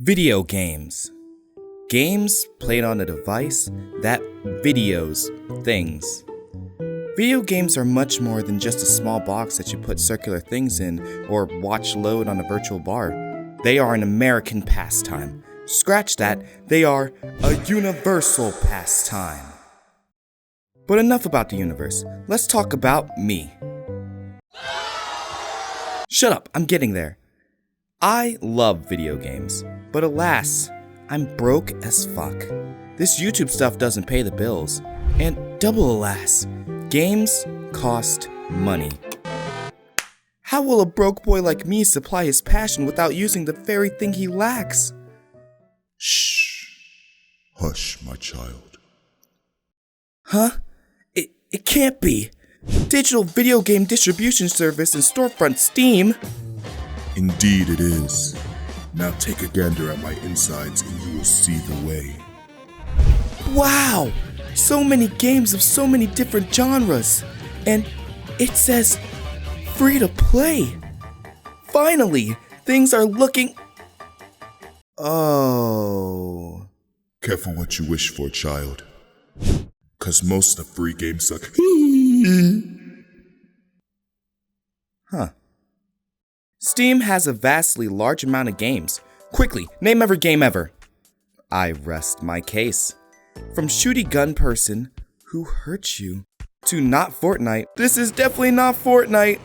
Video games. Games played on a device that videos things. Video games are much more than just a small box that you put circular things in or watch load on a virtual bar. They are an American pastime. Scratch that, they are a universal pastime. But enough about the universe. Let's talk about me. Shut up, I'm getting there. I love video games, but alas, I'm broke as fuck. This YouTube stuff doesn't pay the bills. And double alas, games cost money. How will a broke boy like me supply his passion without using the very thing he lacks? Shh. Hush, my child. Huh? It can't be. Digital video game distribution service and storefront Steam. Indeed it is. Now take a gander at my insides and you will see the way. Wow! So many games of so many different genres. And it says free to play. Finally, things are looking... Oh... Careful what you wish for, child. 'Cause most of the free games suck. Huh. Steam has a vastly large amount of games. Quickly, name every game ever. I rest my case. From shooty gun person who hurt you, to not Fortnite, this is definitely not Fortnite,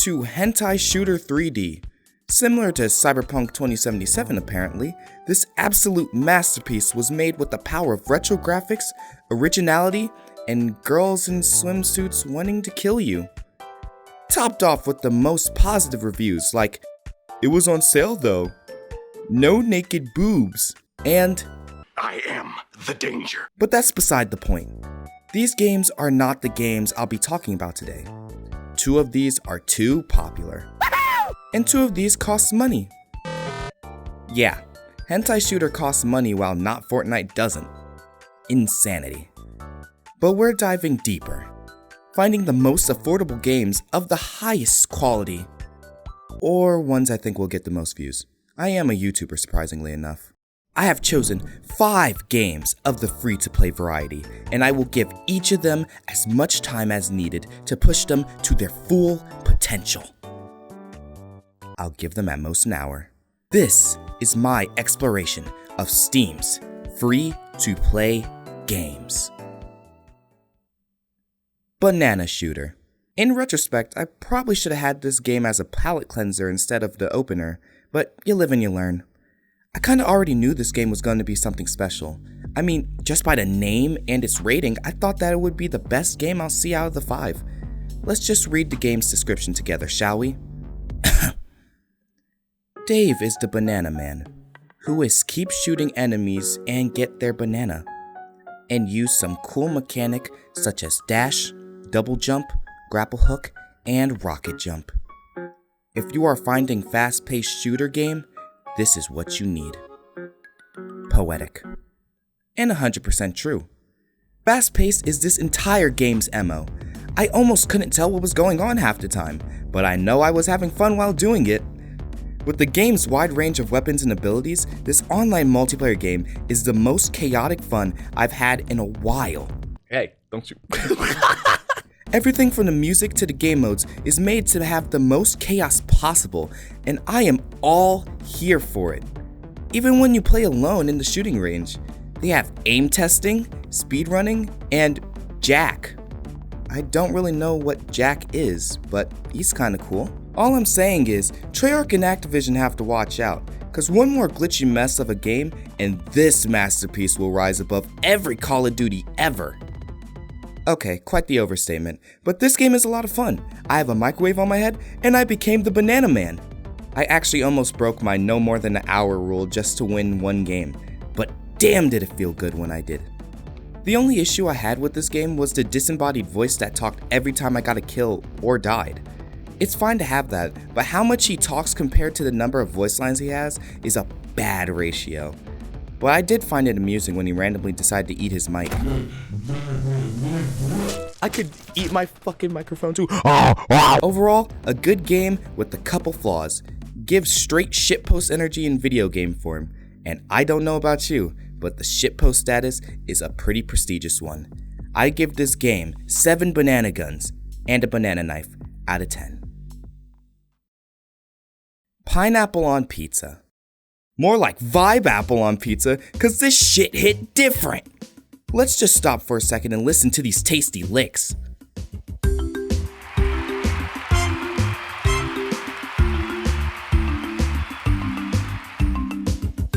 to hentai shooter 3D. Similar to Cyberpunk 2077 apparently, this absolute masterpiece was made with the power of retro graphics, originality, and girls in swimsuits wanting to kill you. Topped off with the most positive reviews like, "It was on sale though," "No naked boobs," and I am the danger. But that's beside the point. These games are not the games I'll be talking about today. Two of these are too popular. And two of these cost money. Yeah, hentai shooter costs money while not Fortnite doesn't. Insanity. But we're diving deeper. Finding the most affordable games of the highest quality. Or ones I think will get the most views. I am a YouTuber, surprisingly enough. I have chosen 5 games of the free-to-play variety, and I will give each of them as much time as needed to push them to their full potential. I'll give them at most an hour. This is my exploration of Steam's free-to-play games. Banana Shooter. In retrospect, I probably should have had this game as a palate cleanser instead of the opener, but you live and you learn. I kinda already knew this game was going to be something special. I mean, just by the name and its rating, I thought that it would be the best game I'll see out of the 5. Let's just read the game's description together, shall we? Dave is the banana man, who is keep shooting enemies and get their banana, and use some cool mechanic such as dash, double jump, grapple hook, and rocket jump. If you are finding fast-paced shooter game, this is what you need. Poetic. And 100% true. Fast-paced is this entire game's MO. I almost couldn't tell what was going on half the time, but I know I was having fun while doing it. With the game's wide range of weapons and abilities, this online multiplayer game is the most chaotic fun I've had in a while. Hey, don't you... Everything from the music to the game modes is made to have the most chaos possible, and I am all here for it. Even when you play alone in the shooting range, they have aim testing, speedrunning, and Jack. I don't really know what Jack is, but he's kinda cool. All I'm saying is, Treyarch and Activision have to watch out, cause one more glitchy mess of a game and this masterpiece will rise above every Call of Duty ever. Okay, quite the overstatement, but this game is a lot of fun. I have a microwave on my head, and I became the banana man. I actually almost broke my no more than an hour rule just to win one game, but damn did it feel good when I did. The only issue I had with this game was the disembodied voice that talked every time I got a kill or died. It's fine to have that, but how much he talks compared to the number of voice lines he has is a bad ratio. But I did find it amusing when he randomly decided to eat his mic. I could eat my fucking microphone too. Overall, a good game with a couple flaws. Gives straight shitpost energy in video game form, And I don't know about you, but the shitpost status is a pretty prestigious one. I give this game 7 banana guns and a banana knife out of 10. Pineapple on pizza. More like vibe apple on pizza, cause this shit hit different. Let's just stop for a second and listen to these tasty licks.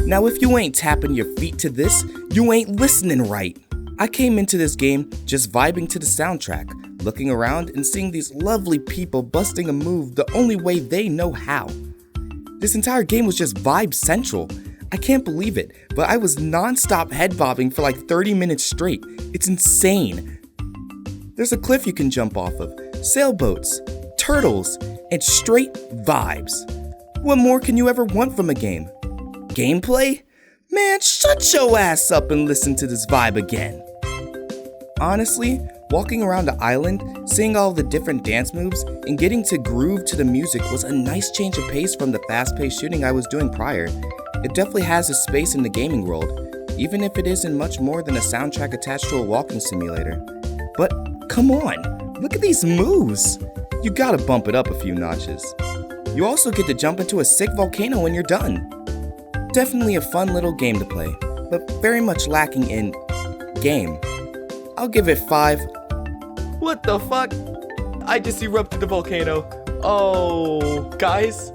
Now if you ain't tapping your feet to this, you ain't listening right. I came into this game just vibing to the soundtrack, looking around and seeing these lovely people busting a move the only way they know how. This entire game was just vibe central. I can't believe it, but I was non-stop head bobbing for like 30 minutes straight. It's insane. There's a cliff you can jump off of, sailboats, turtles, and straight vibes. What more can you ever want from a game? Gameplay? Man, shut your ass up and listen to this vibe again. Honestly, walking around the island, seeing all the different dance moves, and getting to groove to the music was a nice change of pace from the fast-paced shooting I was doing prior. It definitely has a space in the gaming world, even if it isn't much more than a soundtrack attached to a walking simulator. But come on, look at these moves! You gotta bump it up a few notches. You also get to jump into a sick volcano when you're done. Definitely a fun little game to play, but very much lacking in game. I'll give it 5. What the fuck? I just erupted the volcano. Oh, guys,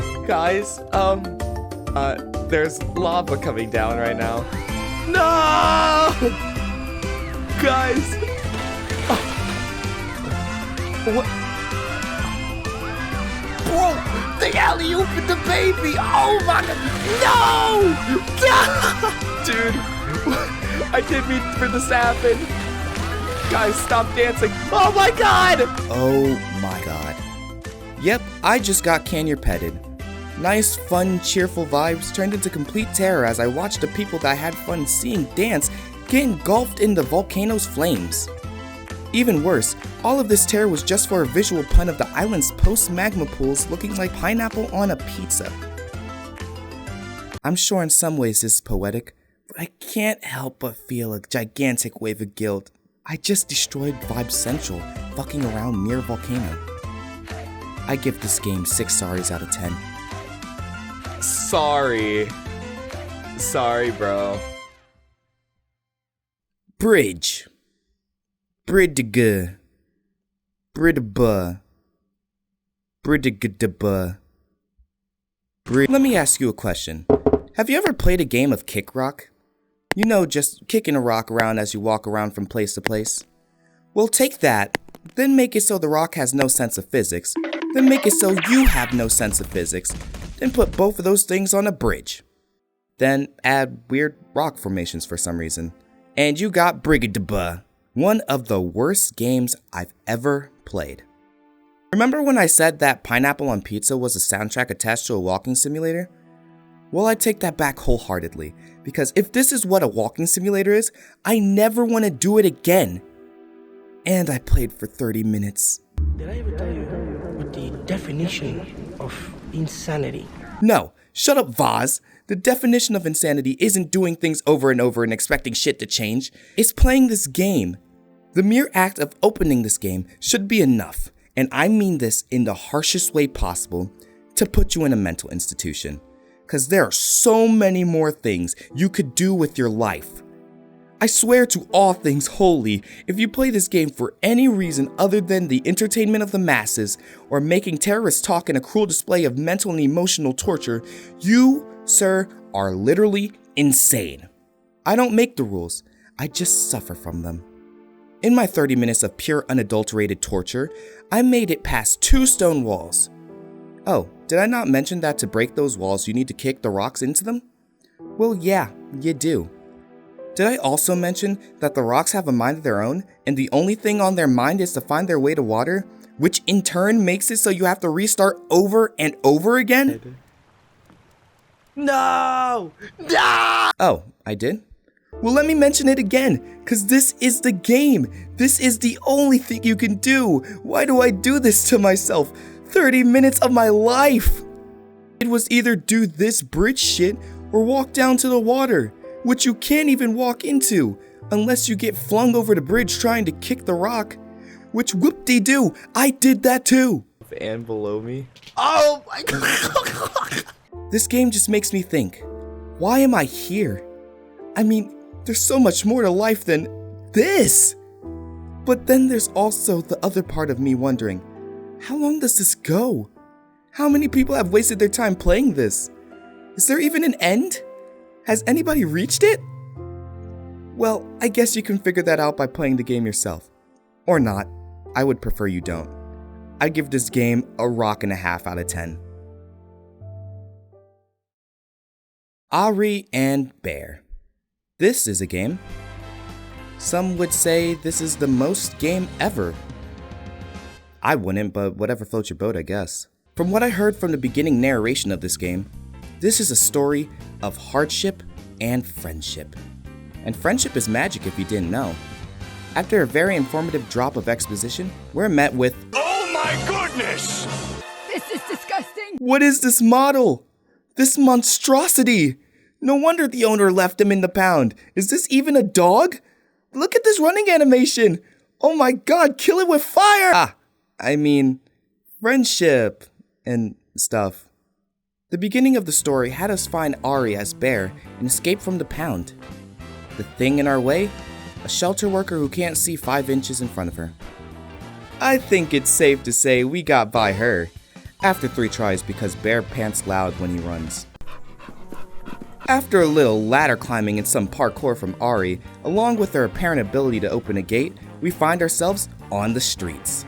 there's lava coming down right now. No! Guys! Oh. What? Bro, the alley-oop and the baby! Oh my god! No! Dude, I didn't mean for this to happen. Guys, stop dancing. Oh my god! Oh my god. Yep, I just got Canyon petted. Nice, fun, cheerful vibes turned into complete terror as I watched the people that I had fun seeing dance get engulfed in the volcano's flames. Even worse, all of this terror was just for a visual pun of the island's post-magma pools looking like pineapple on a pizza. I'm sure in some ways this is poetic, but I can't help but feel a gigantic wave of guilt. I just destroyed Vibe Central fucking around near a volcano. I give this game 6 sorries out of 10. Sorry, bro. Bridge. Bridge. Bridba. Bridgadaba. Let me ask you a question. Have you ever played a game of kick rock? You know, just kicking a rock around as you walk around from place to place. Well, take that, then make it so the rock has no sense of physics, then make it so you have no sense of physics, then put both of those things on a bridge. Then add weird rock formations for some reason. And you got Brigadaba, one of the worst games I've ever played. Remember when I said that Pineapple on Pizza was a soundtrack attached to a walking simulator? Well, I take that back wholeheartedly, because if this is what a walking simulator is, I never want to do it again. And I played for 30 minutes. Did I ever tell you what the definition of insanity? No, shut up, Vaz. The definition of insanity isn't doing things over and over and expecting shit to change. It's playing this game. The mere act of opening this game should be enough, and I mean this in the harshest way possible, to put you in a mental institution. Because there are so many more things you could do with your life. I swear to all things holy, if you play this game for any reason other than the entertainment of the masses, or making terrorists talk in a cruel display of mental and emotional torture, you, sir, are literally insane. I don't make the rules, I just suffer from them. In my 30 minutes of pure unadulterated torture, I made it past 2 stone walls. Oh, did I not mention that to break those walls you need to kick the rocks into them? Well, yeah, you do. Did I also mention that the rocks have a mind of their own, and the only thing on their mind is to find their way to water, which in turn makes it so you have to restart over and over again? No! No! Oh, I did? Well, let me mention it again, cause this is the game. This is the only thing you can do. Why do I do this to myself? 30 minutes of my life! It was either do this bridge shit or walk down to the water, which you can't even walk into unless you get flung over the bridge trying to kick the rock, which whoop-de-doo, I did that too. And below me. Oh my god! This game just makes me think, why am I here? I mean, there's so much more to life than this. But then there's also the other part of me wondering, how long does this go? How many people have wasted their time playing this? Is there even an end? Has anybody reached it? Well, I guess you can figure that out by playing the game yourself. Or not. I would prefer you don't. I give this game a 1.5 out of 10. Ari and Bear. This is a game. Some would say this is the most game ever. I wouldn't, but whatever floats your boat, I guess. From what I heard from the beginning narration of this game, this is a story of hardship and friendship. And friendship is magic if you didn't know. After a very informative drop of exposition, we're met with, Oh my goodness! This is disgusting! what is this model? This monstrosity! No wonder the owner left him in the pound. Is this even a dog? Look at this running animation! Oh my god, kill it with fire! I mean, friendship and stuff. The beginning of the story had us find Ari as Bear and escape from the pound. The thing in our way? A shelter worker who can't see 5 inches in front of her. I think it's safe to say we got by her after 3 tries because Bear pants loud when he runs. After a little ladder climbing and some parkour from Ari, along with her apparent ability to open a gate, we find ourselves on the streets.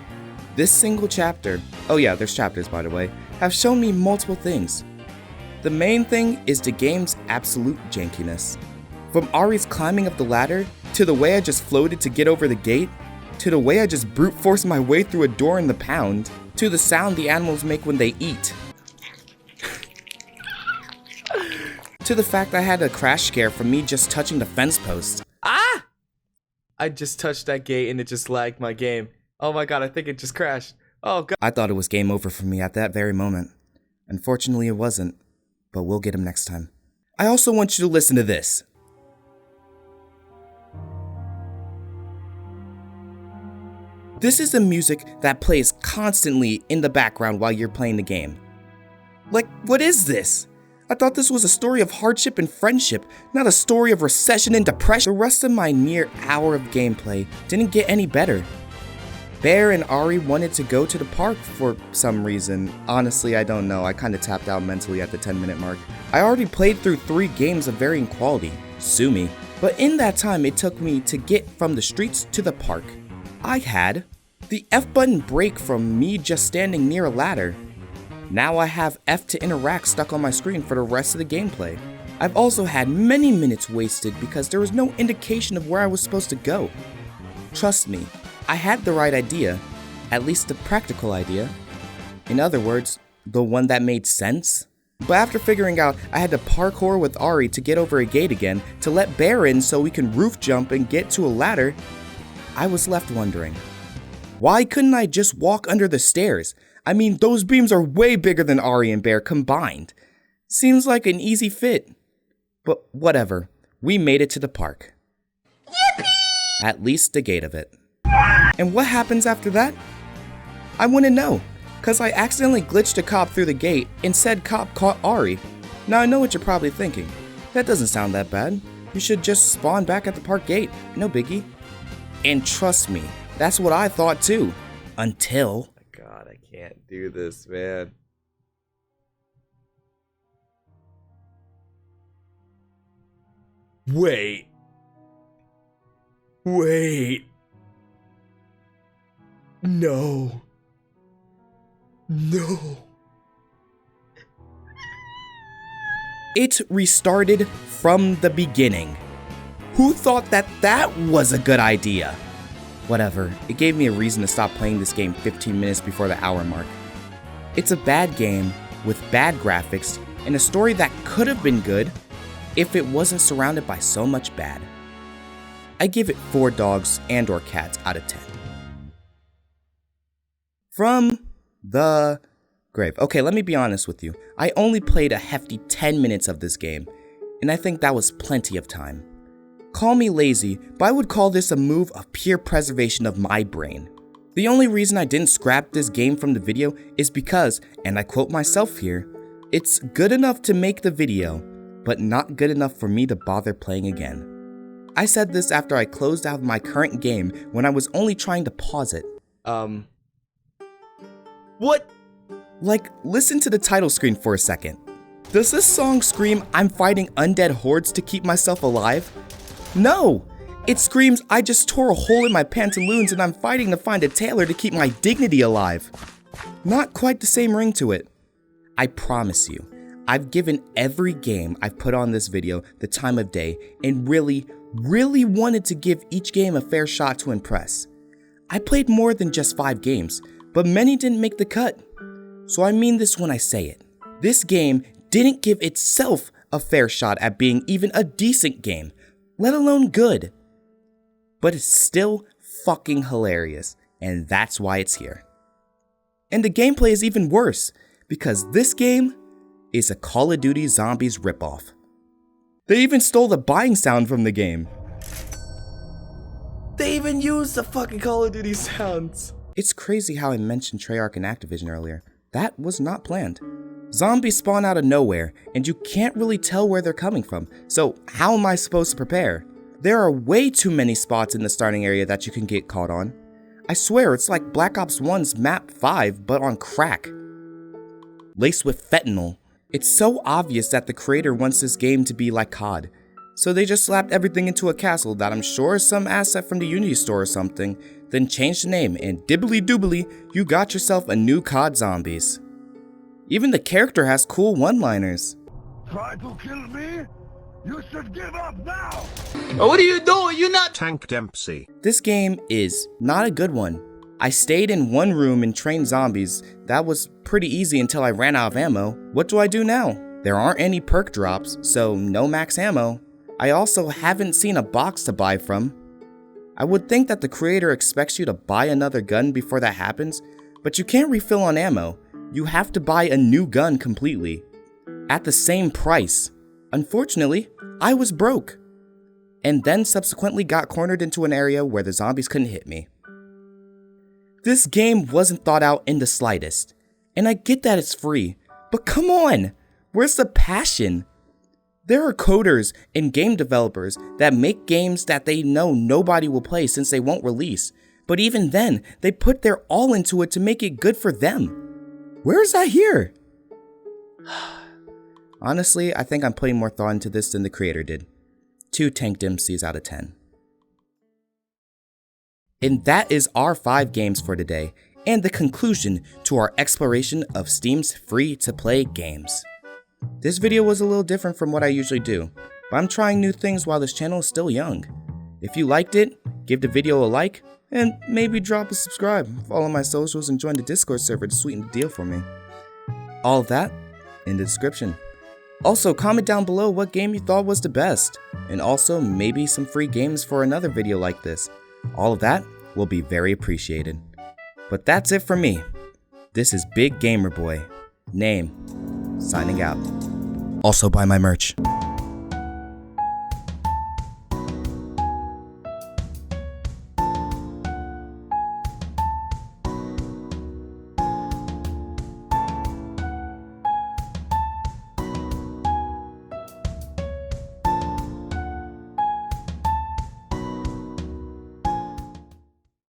This single chapter, oh yeah, there's chapters by the way, have shown me multiple things. The main thing is the game's absolute jankiness. From Ari's climbing up the ladder, to the way I just floated to get over the gate, to the way I just brute forced my way through a door in the pound, to the sound the animals make when they eat. To the fact I had a crash scare from me just touching the fence post. I just touched that gate and it just lagged my game. Oh my god, I think it just crashed. Oh god. I thought it was game over for me at that very moment. Unfortunately, it wasn't, but we'll get him next time. I also want you to listen to this. This is the music that plays constantly in the background while you're playing the game. Like, what is this? I thought this was a story of hardship and friendship, not a story of recession and depression. The rest of my near hour of gameplay didn't get any better. Bear and Ari wanted to go to the park for some reason. Honestly, I don't know. I kinda tapped out mentally at the 10-minute mark. I already played through 3 games of varying quality. Sue me. But in that time, it took me to get from the streets to the park. I had the F button break from me just standing near a ladder. Now I have F to interact stuck on my screen for the rest of the gameplay. I've also had many minutes wasted because there was no indication of where I was supposed to go. Trust me, I had the right idea, at least the practical idea. In other words, the one that made sense. But after figuring out I had to parkour with Ari to get over a gate again, to let Bear in so we can roof jump and get to a ladder, I was left wondering, why couldn't I just walk under the stairs? I mean, those beams are way bigger than Ari and Bear combined. Seems like an easy fit. But whatever, we made it to the park. Yippee! At least the gate of it. And what happens after that? I wouldn't know, cause I accidentally glitched a cop through the gate and said cop caught Ari. Now I know what you're probably thinking. That doesn't sound that bad. You should just spawn back at the park gate, no biggie. And trust me, that's what I thought too. Until... God, I can't do this, man. Wait. No. It restarted from the beginning. Who thought that was a good idea? Whatever, it gave me a reason to stop playing this game 15 minutes before the hour mark. It's a bad game with bad graphics and a story that could have been good if it wasn't surrounded by so much bad. I give it 4 dogs and or cats out of 10. From the grave. Okay, let me be honest with you. I only played a hefty 10 minutes of this game. and I think that was plenty of time. Call me lazy, but I would call this a move of pure preservation of my brain. The only reason I didn't scrap this game from the video is because, and I quote myself here, it's good enough to make the video, but not good enough for me to bother playing again. I said this after I closed out my current game when I was only trying to pause it. What? Like, listen to the title screen for a second. Does this song scream I'm fighting undead hordes to keep myself alive? No! It screams I just tore a hole in my pantaloons and I'm fighting to find a tailor to keep my dignity alive. Not quite the same ring to it. I promise you, I've given every game I've put on this video the time of day and really wanted to give each game a fair shot to impress. I played more than just 5 games, but many didn't make the cut. So I mean this when I say it. This game didn't give itself a fair shot at being even a decent game, let alone good. But it's still fucking hilarious, and that's why it's here. And the gameplay is even worse, because this game is a Call of Duty Zombies ripoff. They even stole the buying sound from the game. They even used the fucking Call of Duty sounds. It's crazy how I mentioned Treyarch and Activision earlier. That was not planned. Zombies spawn out of nowhere, and you can't really tell where they're coming from, so how am I supposed to prepare? There are way too many spots in the starting area that you can get caught on. I swear it's like Black Ops 1's Map 5, but on crack. Laced with fentanyl. It's so obvious that the creator wants this game to be like COD, so they just slapped everything into a castle that I'm sure is some asset from the Unity store or something, then changed the name, and dibbly doobly, you got yourself a new COD Zombies. Even the character has cool one-liners. Try to kill me? You should give up now! What are you doing? You're not Tank Dempsey. This game is not a good one. I stayed in one room and trained zombies. That was pretty easy until I ran out of ammo. What do I do now? There aren't any perk drops, so no max ammo. I also haven't seen a box to buy from. I would think that the creator expects you to buy another gun before that happens, but you can't refill on ammo. You have to buy a new gun completely, at the same price. Unfortunately, I was broke, and then subsequently got cornered into an area where the zombies couldn't hit me. This game wasn't thought out in the slightest, and I get that it's free, but come on, where's the passion? There are coders and game developers that make games that they know nobody will play since they won't release, but even then, they put their all into it to make it good for them. Where is that here? Honestly, I think I'm putting more thought into this than the creator did. 2 Tank Dempseys out of 10. And that is our 5 games for today, and the conclusion to our exploration of Steam's free-to-play games. This video was a little different from what I usually do, but I'm trying new things while this channel is still young. If you liked it, give the video a like, and maybe drop a subscribe, follow my socials, and join the Discord server to sweeten the deal for me. All of that in the description. Also, comment down below what game you thought was the best, and also maybe some free games for another video like this. All of that will be very appreciated. But that's it for me. This is BigNameyBoi, signing out. Also buy my merch.